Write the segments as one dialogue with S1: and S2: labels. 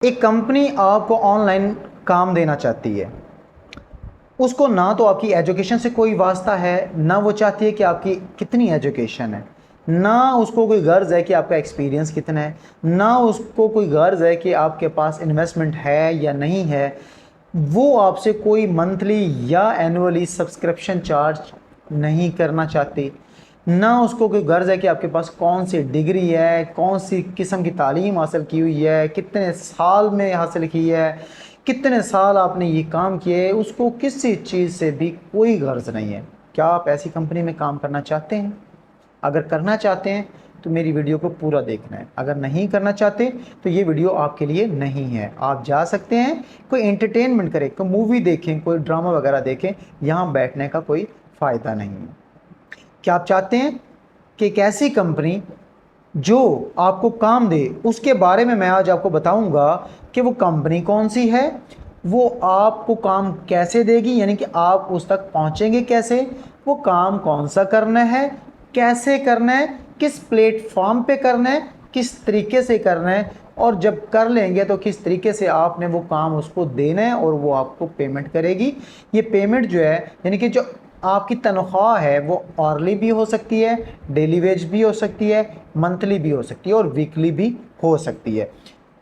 S1: एक कंपनी आपको ऑनलाइन काम देना चाहती है। उसको ना तो आपकी एजुकेशन से कोई वास्ता है, ना वो चाहती है कि आपकी कितनी एजुकेशन है, ना उसको कोई गर्ज है कि आपका एक्सपीरियंस कितना है, ना उसको कोई गर्ज है कि आपके पास इन्वेस्टमेंट है या नहीं है। वो आपसे कोई मंथली या एनुअली सब्सक्रिप्शन चार्ज नहीं करना चाहती। ना उसको कोई गर्ज है कि आपके पास कौन सी डिग्री है, कौन सी किस्म की तालीम हासिल की हुई है, कितने साल में हासिल की है, कितने साल आपने ये काम किए। उसको किसी चीज़ से भी कोई गर्ज नहीं है। क्या आप ऐसी कंपनी में काम करना चाहते हैं? अगर करना चाहते हैं तो मेरी वीडियो को पूरा देखना है। अगर नहीं करना चाहते तो ये वीडियो आपके लिए नहीं है। आप जा सकते हैं, कोई एंटरटेनमेंट करें, कोई मूवी देखें, कोई ड्रामा वगैरह देखें, यहाँ बैठने का कोई फ़ायदा नहीं है। क्या आप चाहते हैं कि एक ऐसी कंपनी जो आपको काम दे, उसके बारे में मैं आज आपको बताऊंगा कि वो कंपनी कौन सी है, वो आपको काम कैसे देगी, यानी कि आप उस तक पहुंचेंगे कैसे, वो काम कौन सा करना है, कैसे करना है, किस प्लेटफॉर्म पे करना है, किस तरीके से करना है, और जब कर लेंगे तो किस तरीके से आपने वो काम उसको देना है और वो आपको पेमेंट करेगी। ये पेमेंट जो है, यानी कि जो आपकी तनख्वाह है, वो ऑरली भी हो सकती है, डेली वेज भी हो सकती है, मंथली भी हो सकती है और वीकली भी हो सकती है।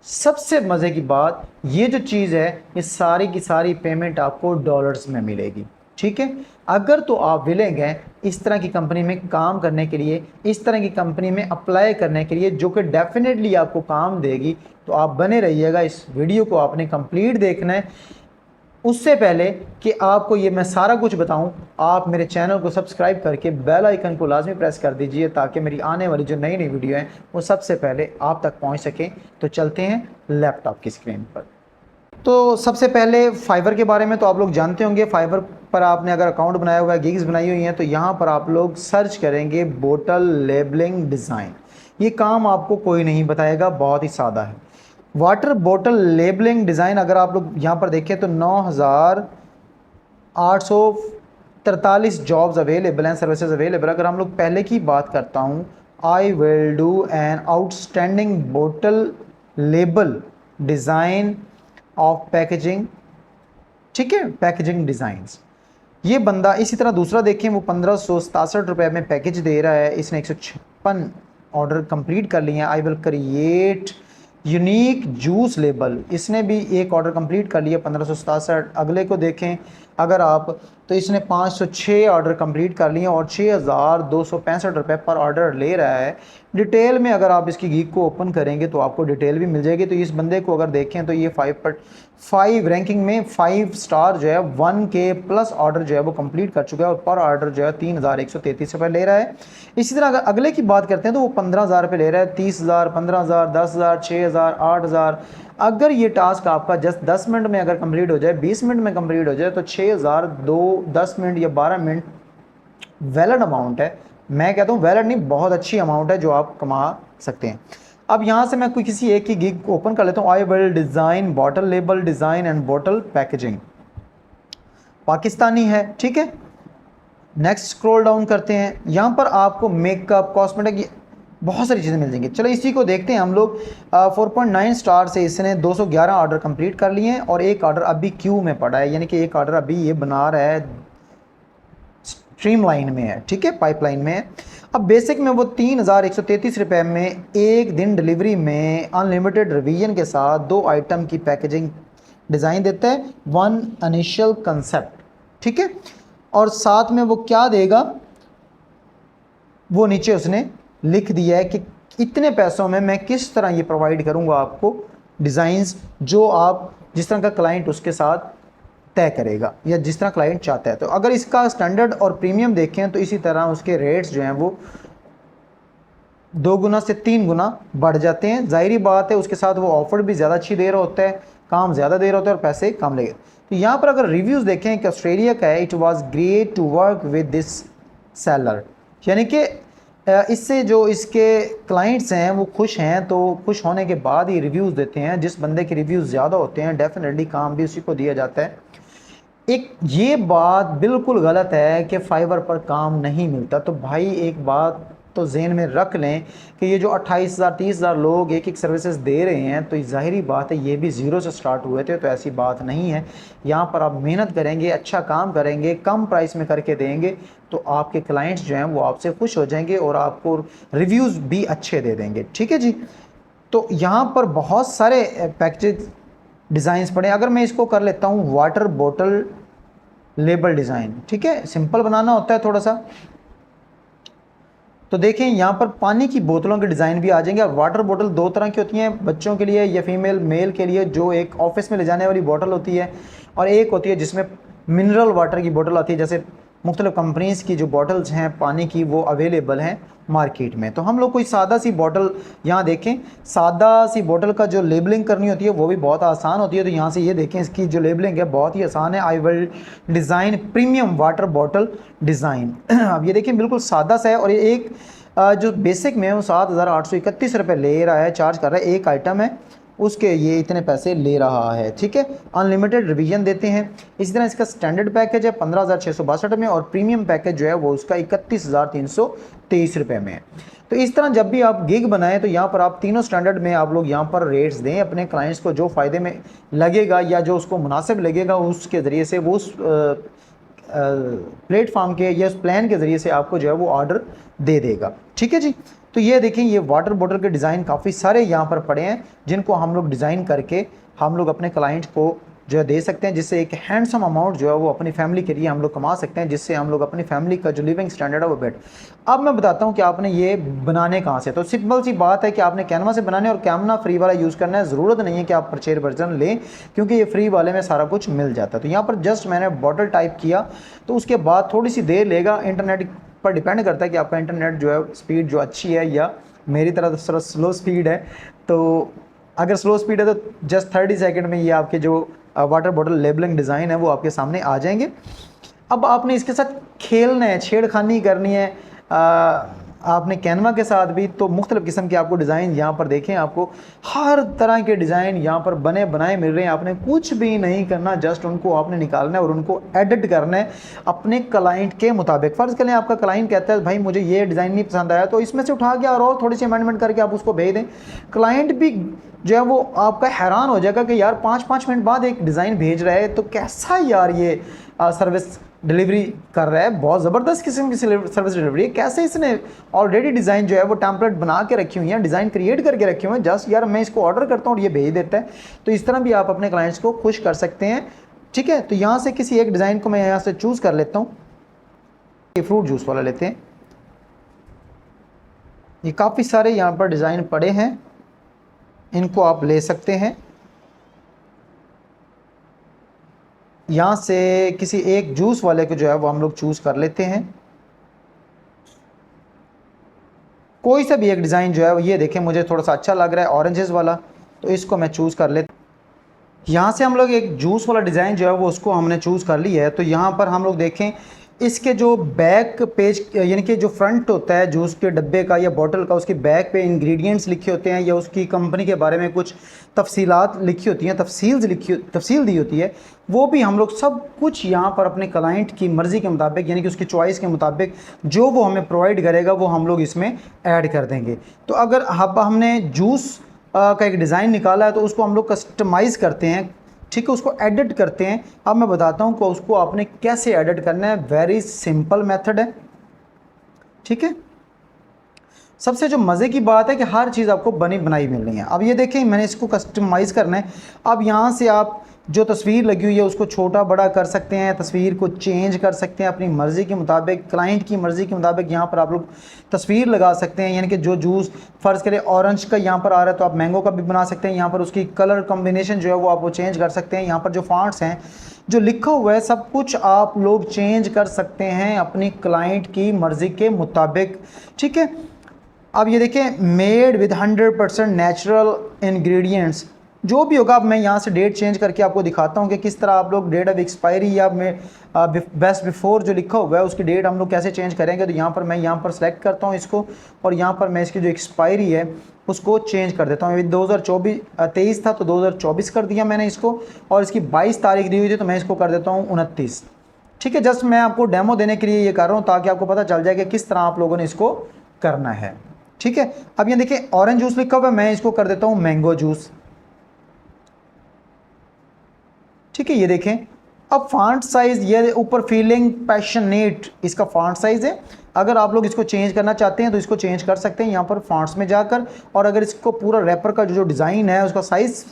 S1: सबसे मज़े की बात, ये जो चीज़ है, ये सारी की सारी पेमेंट आपको डॉलर्स में मिलेगी। ठीक है, अगर तो आप विलिंग हैं इस तरह की कंपनी में काम करने के लिए, इस तरह की कंपनी में अप्लाई करने के लिए, जो कि डेफिनेटली आपको काम देगी, तो आप बने रहिएगा। इस वीडियो को आपने कंप्लीट देखना है। उससे पहले कि आपको ये मैं सारा कुछ बताऊं, आप मेरे चैनल को सब्सक्राइब करके बेल आइकन को लाजमी प्रेस कर दीजिए, ताकि मेरी आने वाली जो नई नई वीडियो हैं वो सबसे पहले आप तक पहुंच सकें। तो चलते हैं लैपटॉप की स्क्रीन पर। तो सबसे पहले फाइवर के बारे में तो आप लोग जानते होंगे। फाइवर पर आपने अगर अकाउंट बनाया हुआ है, गिग्स बनाई हुई हैं, तो यहाँ पर आप लोग सर्च करेंगे बोटल लेबलिंग डिज़ाइन। ये काम आपको कोई नहीं बताएगा, बहुत ही सादा है। वाटर बोतल लेबलिंग डिज़ाइन अगर आप लोग यहाँ पर देखें तो 9,843 जॉब्स अवेलेबल हैं, सर्विसेज अवेलेबल। अगर हम लोग पहले की बात करता हूँ, I will do an outstanding बोतल लेबल डिज़ाइन ऑफ पैकेजिंग। ठीक है, पैकेजिंग डिज़ाइंस। ये बंदा इसी तरह दूसरा देखें, वो 1567 में पैकेज दे रहा है। इसने 156 ऑर्डर कंप्लीट कर लिए हैं। I will create unique juice label, इसने भी एक ऑर्डर कंप्लीट कर लिया 1567। अगले को देखें अगर आप, तो इसने 506 ऑर्डर कंप्लीट कर लिए और 6,265 रुपये पर ऑर्डर ले रहा है। डिटेल में अगर आप इसकी गीक को ओपन करेंगे तो आपको डिटेल भी मिल जाएगी। तो इस बंदे को अगर देखें तो ये 5 रैंकिंग में 5 स्टार जो है, 1K प्लस ऑर्डर जो है वो कंप्लीट कर चुका है और पर ऑर्डर जो है 3,133 रुपये ले रहा है। इसी तरह अगर अगले की बात करते हैं तो वो 15,000 रुपये ले रहा है, 30,000, 15,000, 10,000, 6,000, 8,000। अगर ये टास्क आपका जस्ट 10 मिनट में अगर कंप्लीट हो जाए, 20 मिनट में कंप्लीट हो जाए, तो 6,000 10 मिनट या 12 मिनट वैलिड अमाउंट है। मैं कहता हूँ वैलिड नहीं, बहुत अच्छी अमाउंट है जो आप कमा सकते हैं। अब यहाँ से मैं कोई किसी एक की गिग ओपन कर लेता हूँ। I will design bottle label design and bottle packaging, Pakistani है। ठीक है, नेक्स्ट स्क्रॉल डाउन करते हैं। यहाँ पर आपको मेकअप, कॉस्मेटिक, बहुत सारी चीज़ें मिल जाएंगी। चलो इसी को देखते हैं हम लोग। 4.9 स्टार से इसने 211 ऑर्डर कंप्लीट कर लिए हैं और एक ऑर्डर अभी क्यू में पड़ा है, यानी कि एक ऑर्डर अभी ये बना रहा है, स्ट्रीमलाइन में है। ठीक है, पाइपलाइन में है। अब बेसिक में वो 3,133 रुपये में एक दिन डिलीवरी में अनलिमिटेड रिवीजन के साथ 2 आइटम की पैकेजिंग डिज़ाइन देता है, 1 इनिशियल कंसेप्ट। ठीक है, और साथ में वो क्या देगा वो नीचे उसने लिख दिया है कि इतने पैसों में मैं किस तरह ये प्रोवाइड करूँगा आपको डिज़ाइंस, जो आप जिस तरह का क्लाइंट उसके साथ तय करेगा या जिस तरह क्लाइंट चाहता है। तो अगर इसका स्टैंडर्ड और प्रीमियम देखें तो इसी तरह उसके रेट्स जो हैं वो 2 गुना से 3 गुना बढ़ जाते हैं। जाहिर बात है, उसके साथ वो ऑफर भी ज़्यादा अच्छी दे रहा होता है, काम ज़्यादा दे रहा होता है और पैसे कम लेगा। तो यहाँ पर अगर रिव्यूज़ देखें कि ऑस्ट्रेलिया का है, it was great to work with this seller, यानी कि इससे जो इसके क्लाइंट्स हैं वो खुश हैं। तो खुश होने के बाद ही रिव्यूज़ देते हैं। जिस बंदे के रिव्यूज़ ज़्यादा होते हैं डेफिनेटली काम भी उसी को दिया जाता है। एक ये बात बिल्कुल गलत है कि फाइवर पर काम नहीं मिलता। तो भाई एक बात तो ज़हन में रख लें कि ये जो 28,000 30,000 लोग एक एक सर्विसेज दे रहे हैं, तो ज़ाहिरी बात है ये भी ज़ीरो से स्टार्ट हुए थे, तो ऐसी बात नहीं है। यहाँ पर आप मेहनत करेंगे, अच्छा काम करेंगे, कम प्राइस में करके देंगे, तो आपके क्लाइंट्स जो हैं वो आपसे खुश हो जाएंगे और आपको रिव्यूज़ भी अच्छे दे देंगे। ठीक है जी। तो यहाँ पर बहुत सारे पैकेज डिज़ाइंस पड़े। अगर मैं इसको कर लेता हूँ वाटर बॉटल लेबल डिज़ाइन, ठीक है, सिंपल बनाना होता है थोड़ा सा। तो देखें यहाँ पर पानी की बोतलों के डिज़ाइन भी आ जाएंगे। और वाटर बोतल दो तरह की होती हैं, बच्चों के लिए या फीमेल मेल के लिए, जो एक ऑफिस में ले जाने वाली बोतल होती है, और एक होती है जिसमें मिनरल वाटर की बोतल आती है। जैसे मुख्तलिफ कंपनीज़ की जो बॉटल्स हैं पानी की वो अवेलेबल हैं मार्केट में। तो हम लोग कोई सादा सी बॉटल यहाँ देखें, सादा सी बॉटल का जो लेबलिंग करनी होती है वो भी बहुत आसान होती है। तो यहाँ से ये देखें, इसकी जो लेबलिंग है बहुत ही आसान है। I will design premium water bottle design. अब ये देखें बिल्कुल सादा सा है, और ये एक जो बेसिक में वो 7,831 रुपये ले रहा है, चार्ज कर रहा है। एक आइटम है उसके ये इतने पैसे ले रहा है, ठीक है। अनलिमिटेड रिवीजन देते हैं। इसी तरह इसका स्टैंडर्ड पैकेज है 15,662 में, और प्रीमियम पैकेज जो है वो उसका 31,323 रुपये में है। तो इस तरह जब भी आप गिग बनाएं तो यहाँ पर आप तीनों स्टैंडर्ड में आप लोग यहाँ पर रेट्स दें अपने क्लाइंट्स को, जो फ़ायदे में लगेगा या जो उसको मुनासिब लगेगा उसके ज़रिए से वो उस प्लेटफॉर्म के या उस प्लान के ज़रिए से आपको जो है वो ऑर्डर दे देगा। ठीक है जी। तो ये देखें, ये वाटर बॉटल के डिज़ाइन काफ़ी सारे यहाँ पर पड़े हैं, जिनको हम लोग डिज़ाइन करके हम लोग अपने क्लाइंट को जो है दे सकते हैं, जिससे एक हैंडसम अमाउंट जो है वो अपनी फैमिली के लिए हम लोग कमा सकते हैं, जिससे हम लोग अपनी फैमिली का जो लिविंग स्टैंडर्ड है वो बेटर। अब मैं बताता हूँ कि आपने ये बनाने कहाँ से। तो सिंपल सी बात है कि आपने कैनवा से बनाने, और कैनवा फ्री वाला यूज़ करना है। ज़रूरत नहीं है कि आप परचेज वर्जन लें, क्योंकि ये फ्री वाले में सारा कुछ मिल जाता है। तो यहाँ पर जस्ट मैंने बॉटल टाइप किया, तो उसके बाद थोड़ी सी देर लेगा। इंटरनेट पर डिपेंड करता है कि आपका इंटरनेट जो है स्पीड जो अच्छी है या मेरी तरह तो स्लो स्पीड है। तो अगर स्लो स्पीड है तो जस्ट 30 सेकंड में ये आपके जो वाटर बॉटल लेबलिंग डिज़ाइन है वो आपके सामने आ जाएंगे। अब आपने इसके साथ खेलना है, छेड़खानी करनी है आपने कैनवा के साथ भी। तो मुख्तलिफ़ किस्म के आपको डिज़ाइन यहाँ पर देखें, आपको हर तरह के डिज़ाइन यहाँ पर बने बनाए मिल रहे हैं। आपने कुछ भी नहीं करना, जस्ट उनको आपने निकालना है और उनको एडिट करना है अपने क्लाइंट के मुताबिक। फ़र्ज़ करें आपका क्लाइंट कहता है भाई मुझे ये डिज़ाइन नहीं पसंद आया, तो इसमें से उठा के और थोड़ी सी अमेंडमेंट करके आप उसको भेज दें। क्लाइंट भी जो है वो आपका हैरान हो जाएगा कि यार 5-5 मिनट बाद एक डिज़ाइन भेज रहा है, तो कैसा यार ये सर्विस डिलीवरी कर रहा है, बहुत ज़बरदस्त किस्म की सर्विस डिलीवरी है। कैसे इसने ऑलरेडी डिज़ाइन जो है वो टेम्पलेट बना के रखी हुई है, डिज़ाइन क्रिएट करके रखे हुए हैं, जस्ट यार मैं इसको ऑर्डर करता हूँ और ये भेज देता है। तो इस तरह भी आप अपने क्लाइंट्स को खुश कर सकते हैं। ठीक है। तो यहाँ से किसी एक डिज़ाइन को मैं यहाँ से चूज़ कर लेता हूँ। ये फ्रूट जूस वाला लेते हैं। ये काफ़ी सारे यहाँ पर डिज़ाइन पड़े हैं, इनको आप ले सकते हैं। यहाँ से किसी एक जूस वाले को जो है वो हम लोग चूज़ कर लेते हैं। कोई सा भी एक डिज़ाइन जो है वो, ये देखें मुझे थोड़ा सा अच्छा लग रहा है ऑरेंजेस वाला, तो इसको मैं चूज़ कर लेता हूँ। यहाँ से हम लोग एक जूस वाला डिज़ाइन जो है वो उसको हमने चूज़ कर लिया है। तो यहाँ पर हम लोग देखें, इसके जो बैक पेज यानी कि जो फ्रंट होता है जूस के डब्बे का या बॉटल का, उसके बैक पे इंग्रेडिएंट्स लिखे होते हैं या उसकी कंपनी के बारे में कुछ तफसीलात लिखी होती हैं, तफसील दी होती है। वो भी हम लोग सब कुछ यहाँ पर अपने क्लाइंट की मर्ज़ी के मुताबिक यानी कि उसकी चॉइस के मुताबिक जो वो हमें प्रोवाइड करेगा वो हम लोग इसमें ऐड कर देंगे। तो अगर हमने जूस का एक डिज़ाइन निकाला है तो उसको हम लोग कस्टमाइज़ करते हैं, ठीक है, उसको एडिट करते हैं। अब मैं बताता हूँ कि उसको आपने कैसे एडिट करना है। वेरी सिंपल मेथड है, ठीक है। सबसे जो मज़े की बात है कि हर चीज़ आपको बनी बनाई मिल रही है। अब ये देखें, मैंने इसको कस्टमाइज़ करना है। अब यहाँ से आप जो तस्वीर लगी हुई है उसको छोटा बड़ा कर सकते हैं, तस्वीर को चेंज कर सकते हैं अपनी मर्ज़ी के मुताबिक, क्लाइंट की मर्ज़ी के मुताबिक। यहाँ पर आप लोग तस्वीर लगा सकते हैं, यानी कि जो जूस फ़र्ज़ करें ऑरेंज का यहाँ पर आ रहा है तो आप मैंगो का भी बना सकते हैं। यहाँ पर उसकी कलर कॉम्बिनेशन जो है वो आप वो चेंज कर सकते हैं। यहाँ पर जो फॉन्ट्स हैं, जो लिखा हुआ है, सब कुछ आप लोग चेंज कर सकते हैं अपनी क्लाइंट की मर्ज़ी के मुताबिक, ठीक है। अब ये देखें, मेड विद 100% नेचुरल इंग्रेडिएंट्स, जो भी होगा। अब मैं यहाँ से डेट चेंज करके आपको दिखाता हूँ कि किस तरह आप लोग डेट ऑफ एक्सपायरी या बेस्ट बिफोर जो लिखा हुआ है उसकी डेट हम लोग कैसे चेंज करेंगे। तो यहाँ पर मैं यहाँ पर सेलेक्ट करता हूँ इसको, और यहाँ पर मैं इसकी जो एक्सपायरी है उसको चेंज कर देता हूँ। 2023 था तो 2024 कर दिया मैंने इसको, और इसकी 22 तारीख दी हुई थी तो मैं इसको कर देता हूँ 29, ठीक है। जस्ट मैं आपको डेमो देने के लिए ये कर रहा हूँ ताकि आपको पता चल जाए कि किस तरह आप लोगों ने इसको करना है। ठीक है, अब ये देखिए ऑरेंज जूस लिखा हुआ है, मैं इसको कर देता हूँ मैंगो जूस। ठीक है, ये देखें। अब फॉन्ट साइज, ये ऊपर फीलिंग पैशनेट इसका फॉन्ट साइज है। अगर आप लोग इसको चेंज करना चाहते हैं तो इसको चेंज कर सकते हैं यहाँ पर फॉन्ट्स में जाकर। और अगर इसको पूरा रैपर का जो डिज़ाइन है उसका साइज़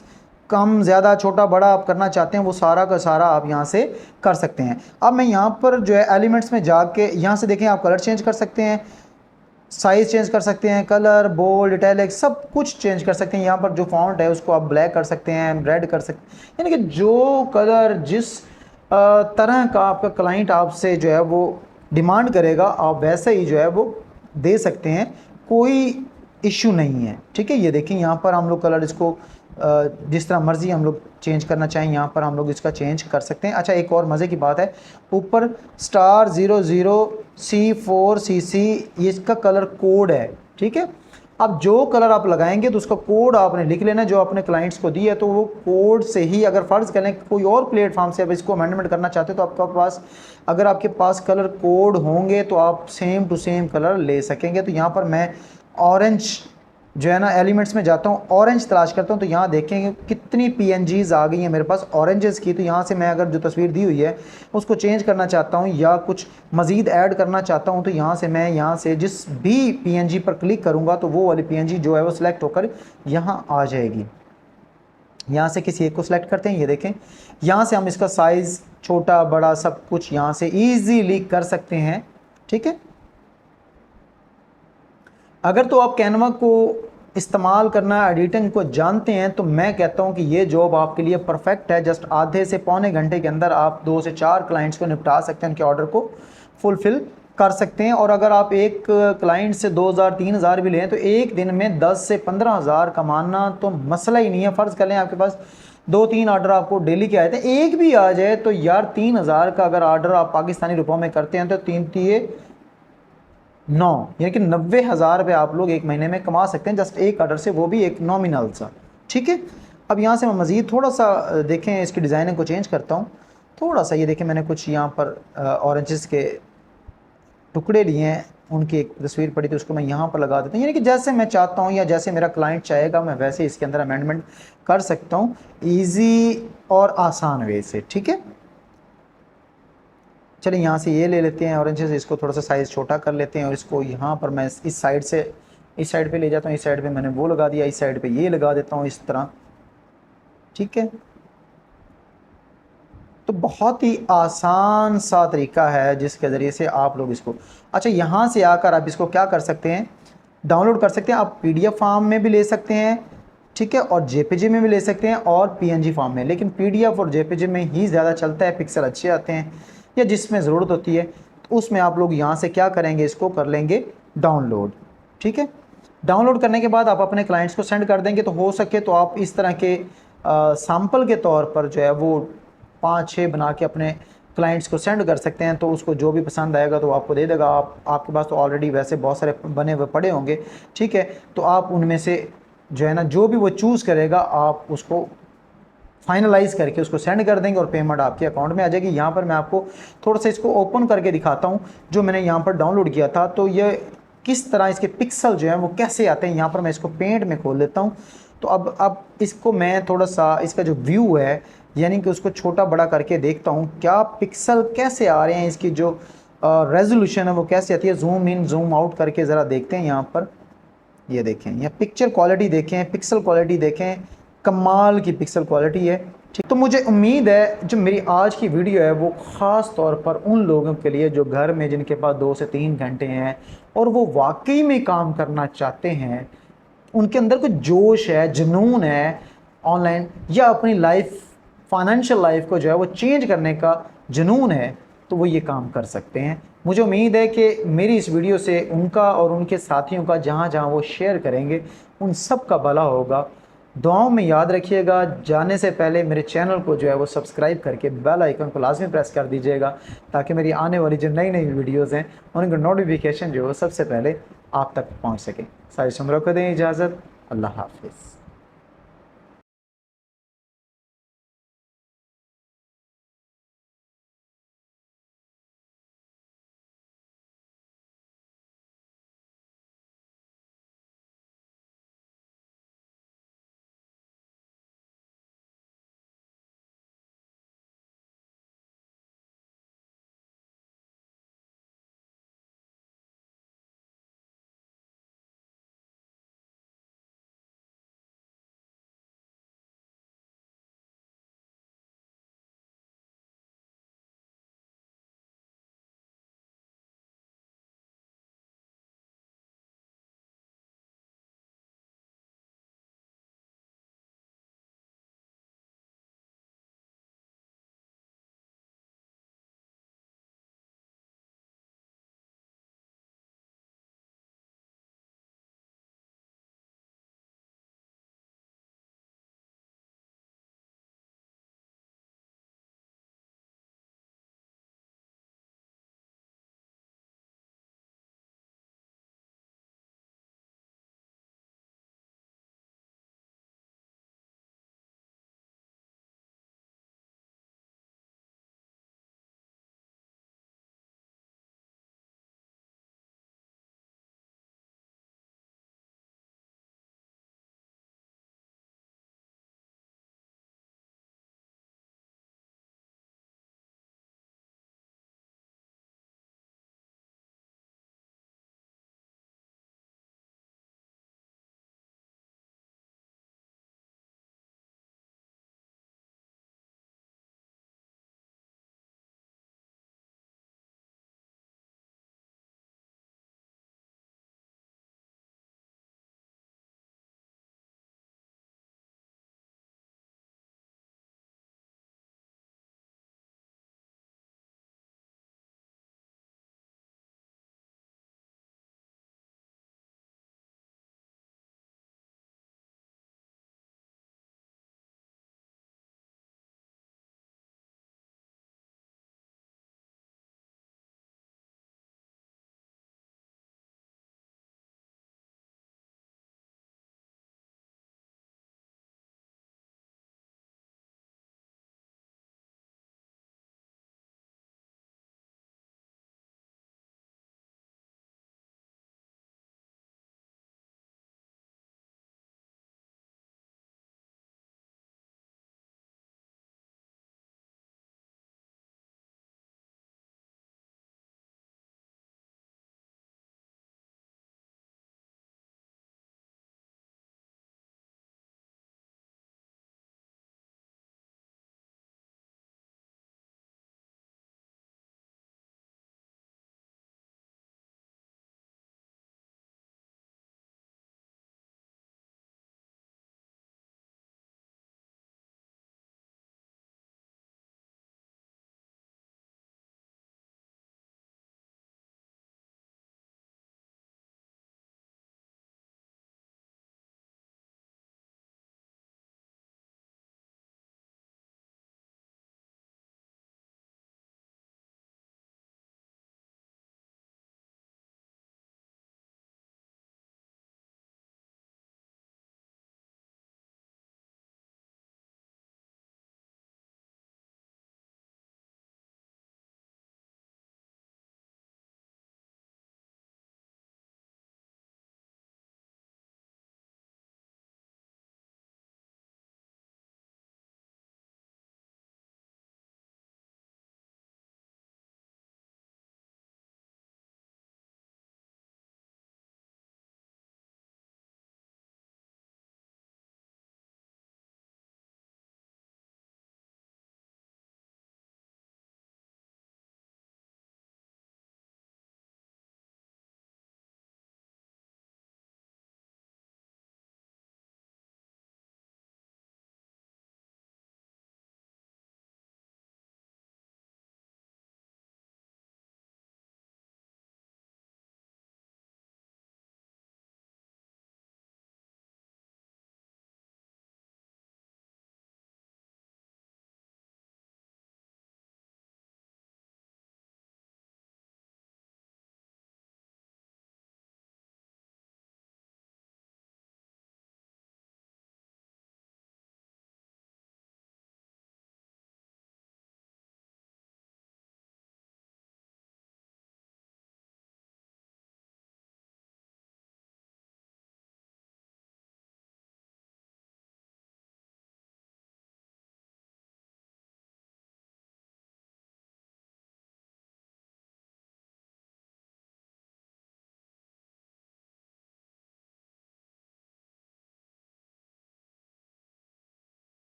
S1: कम ज़्यादा छोटा बड़ा आप करना चाहते हैं, वो सारा का सारा आप यहाँ से कर सकते हैं। अब मैं यहाँ पर जो है एलिमेंट्स में जाके यहाँ से देखें, आप कलर चेंज कर सकते हैं, साइज़ चेंज कर सकते हैं, कलर, बोल्ड, इटैलिक सब कुछ चेंज कर सकते हैं। यहाँ पर जो फॉन्ट है उसको आप ब्लैक कर सकते हैं, रेड कर सकते हैं, यानी कि जो कलर जिस तरह का आपका क्लाइंट आपसे जो है वो डिमांड करेगा आप वैसे ही जो है वो दे सकते हैं, कोई इशू नहीं है। ठीक है, ये देखिए यहाँ पर हम लोग कलर इसको जिस तरह मर्ज़ी हम लोग चेंज करना चाहें यहाँ पर हम लोग इसका चेंज कर सकते हैं। अच्छा, एक और मज़े की बात है, ऊपर *00C4CC ये इसका कलर कोड है। ठीक है, अब जो कलर आप लगाएंगे तो उसका कोड आपने लिख लेना जो अपने क्लाइंट्स को दी है, तो वो कोड से ही, अगर फ़र्ज़ करें कोई और प्लेटफॉर्म से अब इसको अमेंडमेंट करना चाहते हो तो आपके पास, अगर आपके पास कलर कोड होंगे तो आप सेम टू सेम कलर ले सकेंगे। तो यहाँ पर मैं ऑरेंज जो है ना एलिमेंट्स में जाता हूँ, ऑरेंज तलाश करता हूँ, तो यहाँ देखेंगे कितनी PNGs आ गई हैं मेरे पास ऑरेंजेस की। तो यहाँ से मैं अगर जो तस्वीर दी हुई है उसको चेंज करना चाहता हूँ या कुछ मज़ीद ऐड करना चाहता हूँ, तो यहाँ से मैं यहाँ से जिस भी PNG पर क्लिक करूँगा तो वो वाली PNG जो है वो सिलेक्ट होकर यहाँ आ जाएगी। यहाँ से किसी एक को सिलेक्ट करते हैं, ये देखें यहाँ से हम इसका साइज़ छोटा बड़ा सब कुछ यहाँ से ईजीली कर सकते हैं। ठीक है, अगर तो आप कैनवा को इस्तेमाल करना, एडिटिंग को जानते हैं, तो मैं कहता हूं कि ये जॉब आपके लिए परफेक्ट है। जस्ट आधे से पौने घंटे के अंदर आप 2 से 4 क्लाइंट्स को निपटा सकते हैं, उनके ऑर्डर को फुलफ़िल कर सकते हैं। और अगर आप एक क्लाइंट से 2000-3000 भी लें तो एक दिन में 10 से 15,000 कमाना तो मसला ही नहीं है। फ़र्ज़ कर लें आपके पास 2-3 ऑर्डर आपको डेली के आए थे, एक भी आ जाए तो यार 3000 का अगर ऑर्डर आप पाकिस्तानी रुपयों में करते हैं तो 3-3-9 यानी कि 90,000 रुपये आप लोग एक महीने में कमा सकते हैं जस्ट एक ऑर्डर से, वो भी एक नॉमिनल सा। ठीक है, अब यहाँ से मैं मज़ीद थोड़ा सा देखें इसकी डिज़ाइनिंग को चेंज करता हूँ थोड़ा सा। ये देखें मैंने कुछ यहाँ पर ऑरेंजेस के टुकड़े लिए हैं, उनकी एक तस्वीर पड़ी तो उसको मैं यहाँ पर लगा देता हूँ, यानी कि जैसे मैं चाहता हूँ या जैसे मेरा क्लाइंट चाहेगा मैं वैसे इसके अंदर अमेंडमेंट कर सकता हूँ ईजी और आसान वे से। ठीक है, चलिए यहाँ से ये ले लेते हैं ऑरेंजेस, इसको थोड़ा सा साइज़ छोटा कर लेते हैं और इसको यहाँ पर मैं इस साइड से इस साइड पे ले जाता हूँ, इस साइड पे मैंने वो लगा दिया, इस साइड पे ये लगा देता हूँ इस तरह। ठीक है, तो बहुत ही आसान सा तरीका है जिसके ज़रिए से आप लोग इसको, अच्छा यहाँ से आकर आप इसको क्या कर सकते हैं, डाउनलोड कर सकते हैं। आप PDF फॉर्म में भी ले सकते हैं, ठीक है, और JPG में भी ले सकते हैं और PNG फॉर्म में, लेकिन PDF और JPG में ही ज़्यादा चलता है, पिक्सल अच्छे आते हैं या जिसमें ज़रूरत होती है तो उसमें आप लोग यहाँ से क्या करेंगे, इसको कर लेंगे डाउनलोड। ठीक है, डाउनलोड करने के बाद आप अपने क्लाइंट्स को सेंड कर देंगे। तो हो सके तो आप इस तरह के सैम्पल के तौर पर जो है वो 5-6 बना के अपने क्लाइंट्स को सेंड कर सकते हैं, तो उसको जो भी पसंद आएगा तो आपको दे देगा। आपके पास तो ऑलरेडी वैसे बहुत सारे बने हुए पड़े होंगे। ठीक है, तो आप उनमें से जो है ना जो भी वो चूज़ करेगा आप उसको फाइनलाइज करके उसको सेंड कर देंगे और पेमेंट आपके अकाउंट में आ जाएगी। यहाँ पर मैं आपको थोड़ा सा इसको ओपन करके दिखाता हूँ जो मैंने यहाँ पर डाउनलोड किया था, तो ये किस तरह इसके पिक्सल जो हैं वो कैसे आते हैं। यहाँ पर मैं इसको पेंट में खोल लेता हूँ। तो अब इसको मैं थोड़ा सा इसका जो व्यू है यानी कि उसको छोटा बड़ा करके देखता हूँ क्या पिक्सल कैसे आ रहे हैं, इसकी जो रेजोल्यूशन है वो कैसे आती है। जूम इन जूम आउट करके ज़रा देखते हैं। यहाँ पर ये देखें, यहाँ पिक्चर क्वालिटी देखें, पिक्सल क्वालिटी देखें, कमाल की पिक्सल क्वालिटी है। ठीक, तो मुझे उम्मीद है जो मेरी आज की वीडियो है वो ख़ास तौर पर उन लोगों के लिए जो घर में जिनके पास 2 से 3 घंटे हैं और वो वाकई में काम करना चाहते हैं, उनके अंदर कुछ जोश है, जुनून है ऑनलाइन या अपनी लाइफ फाइनेंशियल लाइफ को जो है वो चेंज करने का जुनून है, तो वो ये काम कर सकते हैं। मुझे उम्मीद है कि मेरी इस वीडियो से उनका और उनके साथियों का जहाँ जहाँ वो शेयर करेंगे उन सब का भला होगा। दुआओं में याद रखिएगा। जाने से पहले मेरे चैनल को जो है वो सब्सक्राइब करके बेल आइकन को लाजमी प्रेस कर दीजिएगा ताकि मेरी आने वाली जो नई नई वीडियोज़ हैं उनका नोटिफिकेशन जो है सबसे पहले आप तक पहुँच सके। सारी उम्र को दें इजाज़त। अल्लाह हाफिज़।